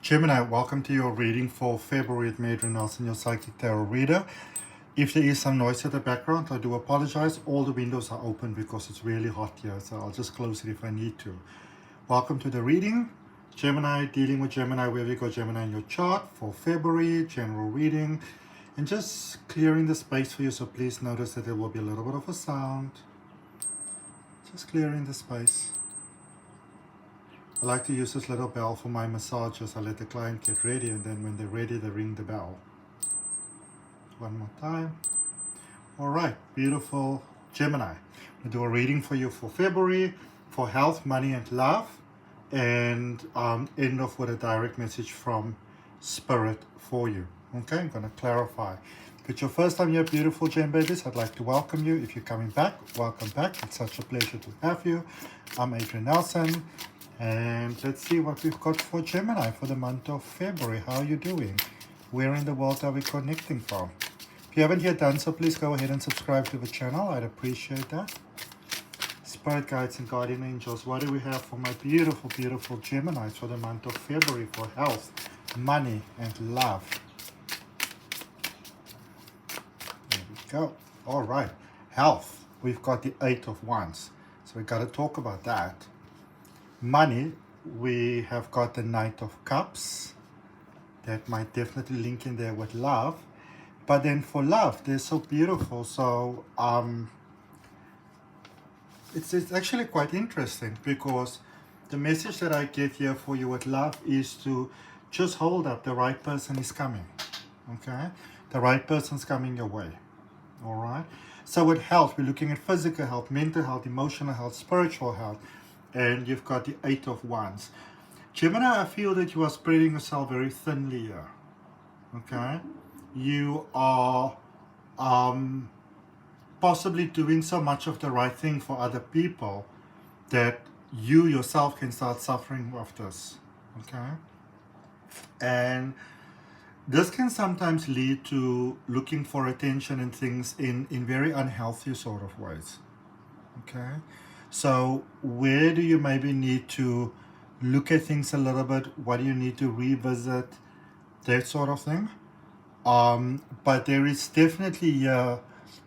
Gemini, welcome to your reading for February with Adrian Nelson, your psychic tarot reader. If there is some noise at the background, I do apologize. All the windows are open because it's really hot here, so I'll just close it if I need to. Welcome to the reading. Gemini, dealing with Gemini, wherever you got Gemini in your chart for February, general reading. And just clearing the space for you, so please notice that there will be a little bit of a sound. Just clearing the space. I like to use this little bell for my massages. I let the client get ready, and then when they're ready, they ring the bell. One more time. All right, beautiful Gemini. We'll do a reading for you for February, for health, money, and love, and end off with a direct message from Spirit for you. Okay, I'm going to clarify. If it's your first time here, beautiful Gem babies, I'd like to welcome you. If you're coming back, welcome back. It's such a pleasure to have you. I'm Adrian Nelson. And let's see what we've got for Gemini for the month of February. How are you doing? Where in the world are we connecting from? If you haven't yet done so, please go ahead and subscribe to the channel. I'd appreciate that. Spirit guides and guardian angels, what do we have for my beautiful, beautiful Geminis for the month of February for health, money, and love? There we go. All right. Health. We've got the 8 of Wands. So we've got to talk about that. Money, we have got the Knight of Cups. That might definitely link in there with love. But then for love, they're so beautiful. So it's actually quite interesting, because the message that I get here for you with love is to just hold up. The right person is coming. Okay? The right person's coming your way. All right? So with health, we're looking at physical health, mental health, emotional health, spiritual health. And you've got the 8 of Wands. Gemini, I feel that you are spreading yourself very thinly here. Okay? You are possibly doing so much of the right thing for other people that you yourself can start suffering with this. Okay? And this can sometimes lead to looking for attention and things in very unhealthy sort of ways. Okay? So where do you maybe need to look at things a little bit? What do you need to revisit? That sort of thing. But there is definitely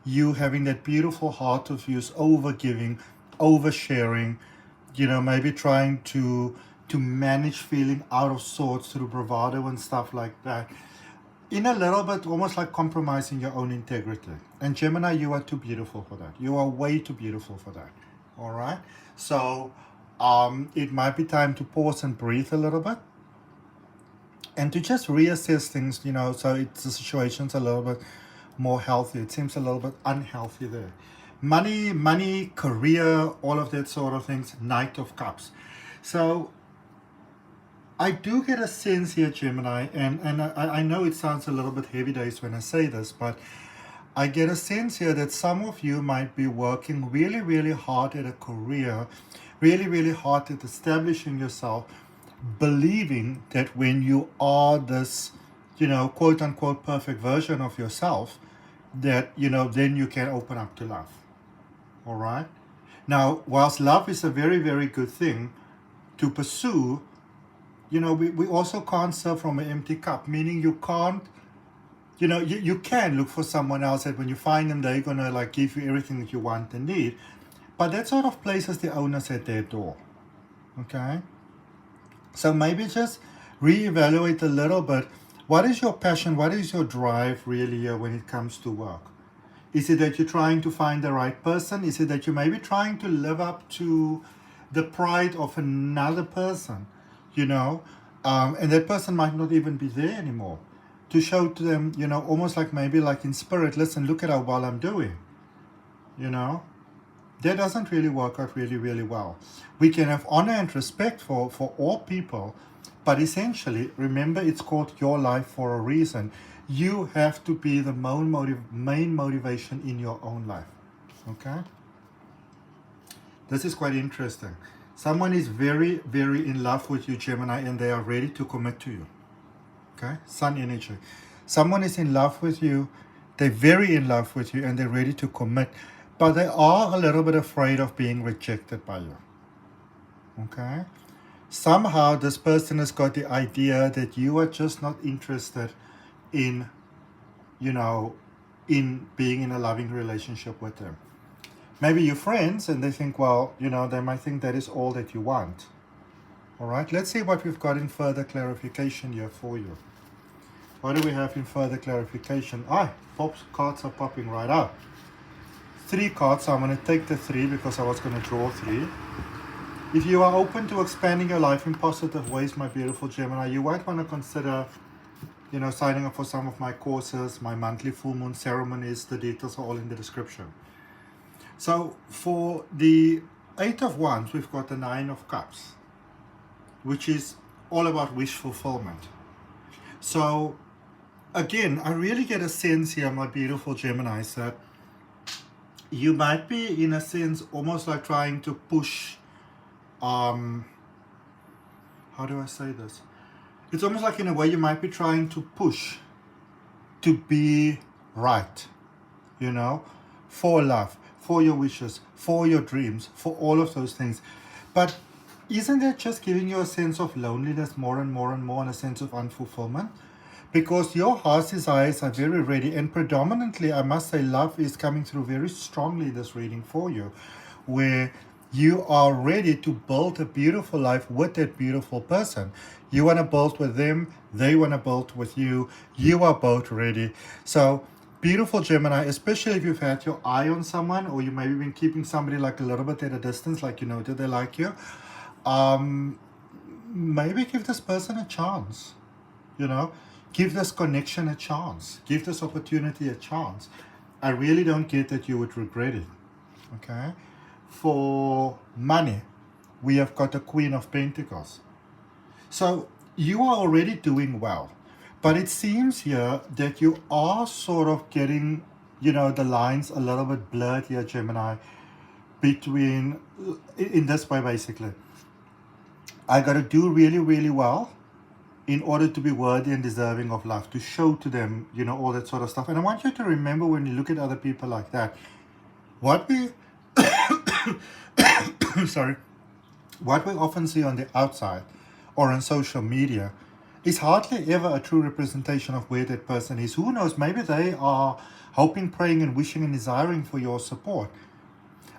you having that beautiful heart of yours, over-giving, oversharing, maybe trying to manage feeling out of sorts through bravado and stuff like that. In a little bit, almost like compromising your own integrity. And Gemini, you are too beautiful for that. You are way too beautiful for that. All right, so it might be time to pause and breathe a little bit, and to just reassess things. So the situation's a little bit more healthy. It seems a little bit unhealthy there. Money, career, all of that sort of things. Knight of Cups. So I do get a sense here, Gemini, and I know it sounds a little bit heavy days when I say this, but I get a sense here that some of you might be working really, really hard at a career, really, really hard at establishing yourself, believing that when you are this, quote unquote, perfect version of yourself, that, then you can open up to love. All right. Now, whilst love is a very, very good thing to pursue, we also can't serve from an empty cup, meaning you can't, you can look for someone else that when you find them, they're going to give you everything that you want and need. But that sort of places the onus at their door. Okay? So maybe just reevaluate a little bit. What is your passion? What is your drive really when it comes to work? Is it that you're trying to find the right person? Is it that you're maybe trying to live up to the pride of another person? And that person might not even be there anymore. To show to them, almost like maybe like in spirit, listen, look at how well I'm doing. That doesn't really work out really, really well. We can have honor and respect for all people, but essentially, remember, it's called your life for a reason. You have to be the main motivation in your own life. Okay? This is quite interesting. Someone is very, very in love with you, Gemini, and they are ready to commit to you. Okay, sun energy. Someone is in love with you, they're very in love with you, and they're ready to commit, but they are a little bit afraid of being rejected by you. Okay, Somehow this person has got the idea that you are just not interested in, in being in a loving relationship with them. Maybe you're friends and they think, well, they might think that is all that you want. All right, let's see what we've got in further clarification here for you. What do we have in further clarification? Cards are popping right out. 3 cards, so I'm going to take the 3 because I was going to draw 3. If you are open to expanding your life in positive ways, my beautiful Gemini, you might want to consider, signing up for some of my courses, my monthly full moon ceremonies. The details are all in the description. So for the 8 of Wands, we've got the 9 of Cups, which is all about wish fulfillment. So again, I really get a sense here, my beautiful Geminis, that you might be, in a sense, almost like trying to push, how do I say this? It's almost like in a way you might be trying to push to be right, for love, for your wishes, for your dreams, for all of those things. But isn't that just giving you a sense of loneliness more and more and more, and a sense of unfulfillment? Because your heart's desires are very ready, and predominantly, I must say, love is coming through very strongly this reading for you, where you are ready to build a beautiful life with that beautiful person. You want to build with them, they want to build with you. You are both ready. So, beautiful Gemini, especially if you've had your eye on someone, or you maybe been keeping somebody like a little bit at a distance, like you know that they like you, maybe give this person a chance, give this connection a chance, give this opportunity a chance. I really don't get that you would regret it. Okay. For money, we have got the Queen of Pentacles. So you are already doing well, but it seems here that you are sort of getting, the lines a little bit blurred here, Gemini, between, in this way basically, I got to do really, really well in order to be worthy and deserving of love, to show to them, all that sort of stuff. And I want you to remember, when you look at other people like that, what we what we often see on the outside or on social media is hardly ever a true representation of where that person is. Who knows, maybe they are hoping, praying and wishing and desiring for your support.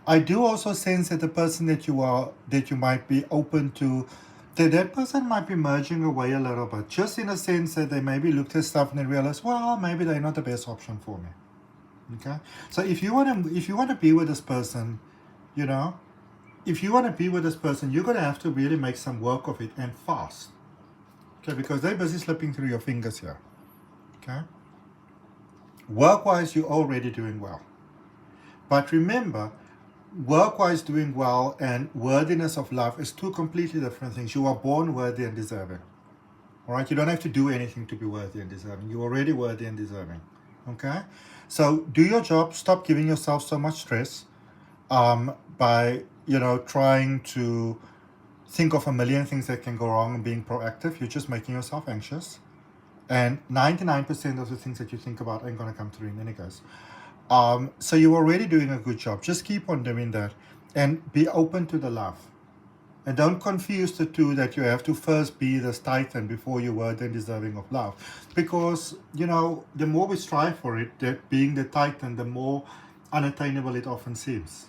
I do also sense that the person that you might be open to, that person might be merging away a little bit, just in a sense that they maybe looked at stuff and they realize, well, maybe they're not the best option for me. Okay, so if you want to be with this person, if you want to be with this person, you're going to have to really make some work of it, and fast. Okay, because they're busy slipping through your fingers here. Okay, work-wise, you're already doing well. But remember, work-wise doing well and worthiness of love is 2 completely different things. You are born worthy and deserving. All right, you don't have to do anything to be worthy and deserving. You're already worthy and deserving. Okay, so do your job. Stop giving yourself so much stress by trying to think of a million things that can go wrong and being proactive. You're just making yourself anxious, and 99% of the things that you think about ain't going to come through in any case. So you're already doing a good job. Just keep on doing that, and be open to the love. And don't confuse the two, that you have to first be this Titan before you're worthy and deserving of love. Because, the more we strive for it, that being the Titan, the more unattainable it often seems.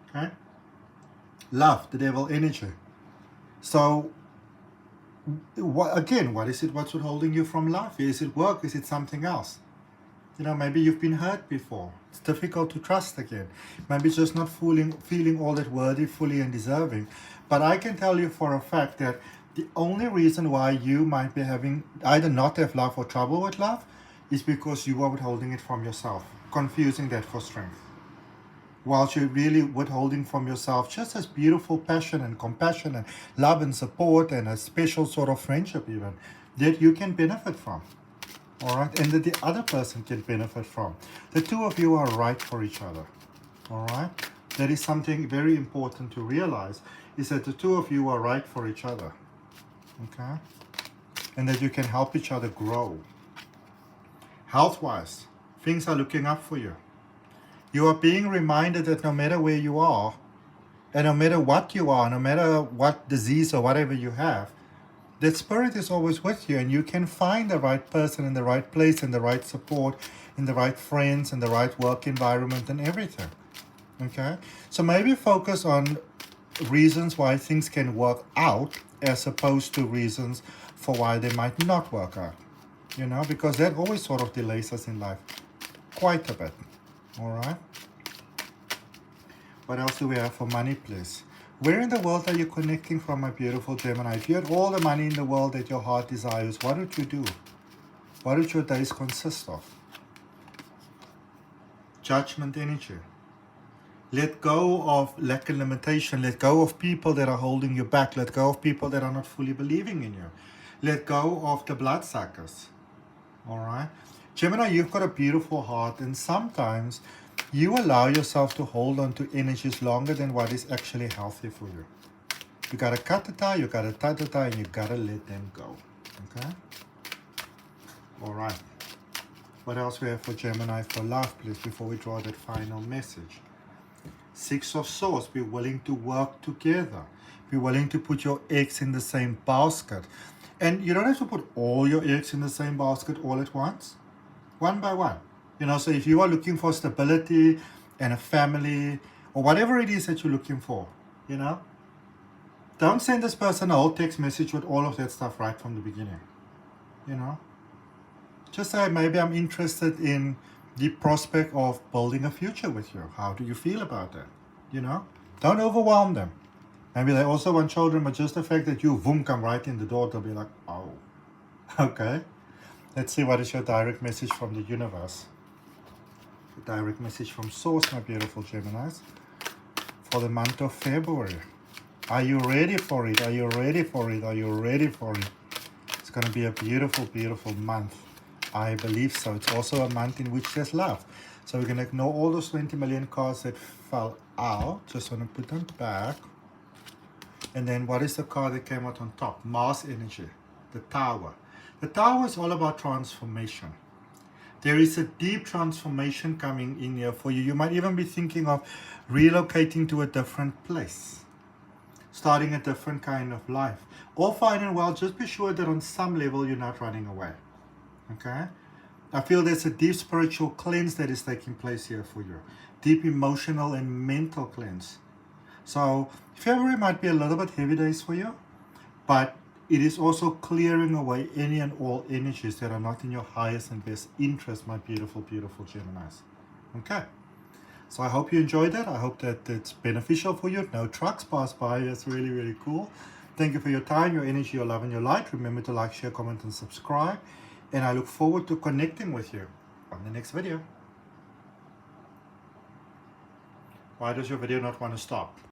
Okay? Love, the devil energy. So, what is it? What's holding you from love? Is it work? Is it something else? Maybe you've been hurt before. It's difficult to trust again. Maybe it's just not feeling all that worthy, fully and deserving. But I can tell you for a fact that the only reason why you might be having either not have love or trouble with love is because you are withholding it from yourself, confusing that for strength. Whilst you're really withholding from yourself just as beautiful passion and compassion and love and support and a special sort of friendship even, that you can benefit from. All right, and that the other person can benefit from. The 2 of you are right for each other. All right, that is something very important to realize, is that the 2 of you are right for each other. Okay, and that you can help each other grow. Health-wise, things are looking up for you. You are being reminded that no matter where you are, And no matter what you are, no matter what disease or whatever you have, that spirit is always with you, and you can find the right person in the right place and the right support and the right friends and the right work environment and everything. Okay? So maybe focus on reasons why things can work out as opposed to reasons for why they might not work out. You know, because that always sort of delays us in life quite a bit. All right? What else do we have for money, please? Where in the world are you connecting from, my beautiful Gemini? If you had all the money in the world that your heart desires, what would you do? What would your days consist of? Judgment energy. Let go of lack and limitation. Let go of people that are holding you back. Let go of people that are not fully believing in you. Let go of the bloodsuckers. All right? Gemini, you've got a beautiful heart, and sometimes you allow yourself to hold on to energies longer than what is actually healthy for you. You got to cut the tie, you got to tie the tie, and you got to let them go. Okay? All right. What else we have for Gemini for love, please, before we draw that final message? Six of Swords. Be willing to work together. Be willing to put your eggs in the same basket. And you don't have to put all your eggs in the same basket all at once. One by one. You know, so if you are looking for stability and a family or whatever it is that you're looking for, you know, don't send this person a whole text message with all of that stuff right from the beginning. You know, just say, maybe I'm interested in the prospect of building a future with you. How do you feel about that? You know, don't overwhelm them. Maybe they also want children, but just the fact that you boom come right in the door, they'll be like, oh, okay. Let's see, what is your direct message from the universe? The direct message from Source, my beautiful Geminis, for the month of February. Are you ready for it? Are you ready for it? Are you ready for it? It's going to be a beautiful, beautiful month. I believe so. It's also a month in which there's love. So we're going to ignore all those 20 million cards that fell out. Just want to put them back. And then what is the card that came out on top? Mars energy, the Tower. The Tower is all about transformation. There is a deep transformation coming in here for you. You might even be thinking of relocating to a different place, starting a different kind of life. All fine and well, just be sure that on some level you're not running away. Okay? I feel there's a deep spiritual cleanse that is taking place here for you. Deep emotional and mental cleanse. So February might be a little bit heavy days for you, but it is also clearing away any and all energies that are not in your highest and best interest, my beautiful, beautiful Geminis. Okay. So I hope you enjoyed that. I hope that it's beneficial for you. No trucks pass by. That's really, really cool. Thank you for your time, your energy, your love, and your light. Remember to like, share, comment, and subscribe. And I look forward to connecting with you on the next video. Why does your video not want to stop?